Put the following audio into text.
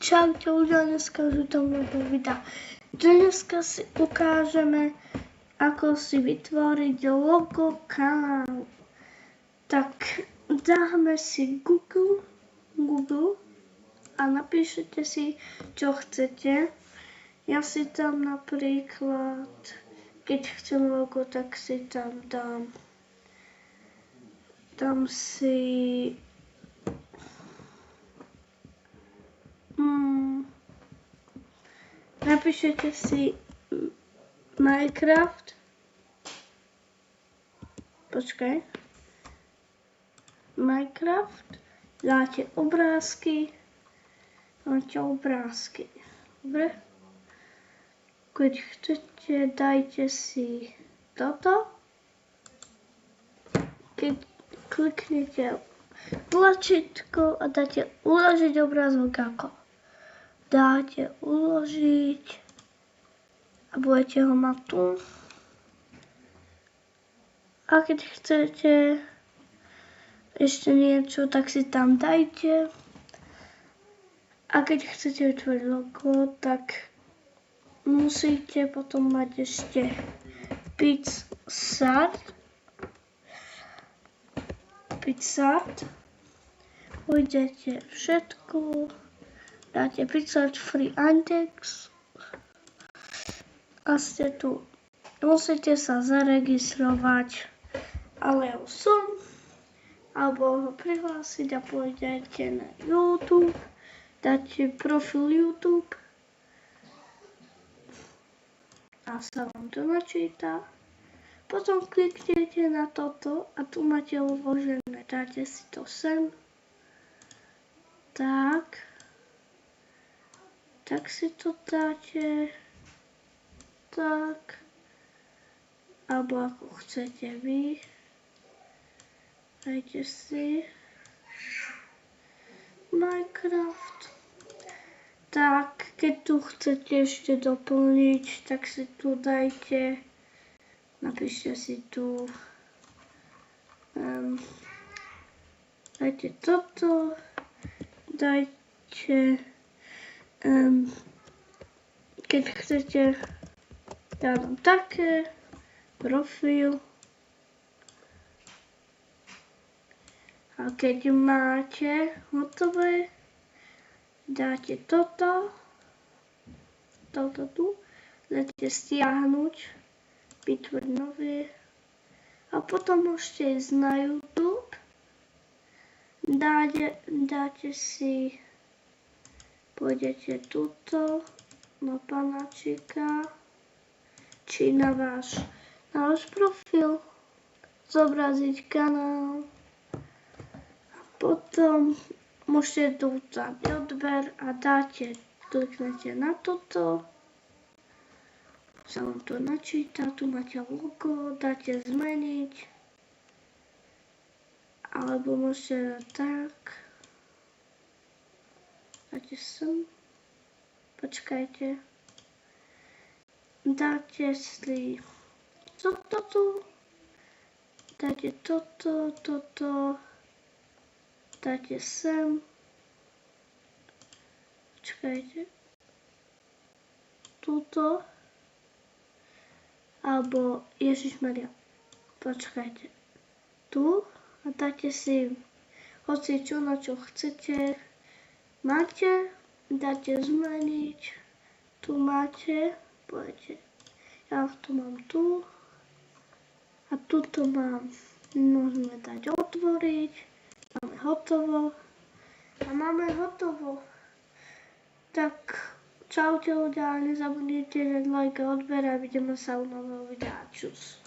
Čaute ľudia, dneska už tam nového videa. Dneska si ukážeme, ako si vytvoriť logo kanálu. Tak dáme si Google a napíšete si, čo chcete. Ja si tam napríklad, keď chcem logo, tak si tam dám si napíšete si Minecraft. Minecraft. Dáte obrázky. Dobre. Keď chcete, dajte si toto. Keď kliknete tlačítko a dáte uložiť obrázok ako. Dáte uložiť a budete ho mať tu. A keď chcete ešte niečo, tak si tam dajte. A keď chcete vytvoriť logo, tak musíte potom mať ešte Pixart. Ujdete všetko. Dáte Pixart Free Index a ste tu. Musíte sa zaregistrovať, alebo ho prihlásiť a pôjdete na YouTube, dáte profil YouTube a sa vám to načíta. Potom kliknete na toto a tu máte uložené, dáte si to sem. Tak si to dáte, tak, alebo ako chcete vy, dajte si Minecraft. Tak, keď tu chcete ešte doplniť, tak si tu dajte, napíšte si tu, dajte toto, dajte, keď chcete, dám také, profil. A keď máte hotové, dáte toto tu, dáte stiahnuť, vytvoriť nové a potom môžete ísť na YouTube, dáte si, pôjdete tuto na panáčika či na váš profil, zobraziť kanál. Potom môžete tu dať odber a kliknete na toto, sa vám to načíta, tu máte logo, dáte zmeniť, alebo môžete dať tak, dáte sem, počkajte, dáte si toto tu, dáte toto, dáte sem, počkajte, túto, alebo Ježišmaria, počkajte, tu a dáte si hoci čo, na čo chcete, máte, dáte zmeniť, tu máte, poďte, ja to mám tu a tuto mám, môžeme dať otvoriť, máme hotovo. Tak čaute ľudia, nezabudnite dať like a odber a vidíme sa u nového videa. Čus.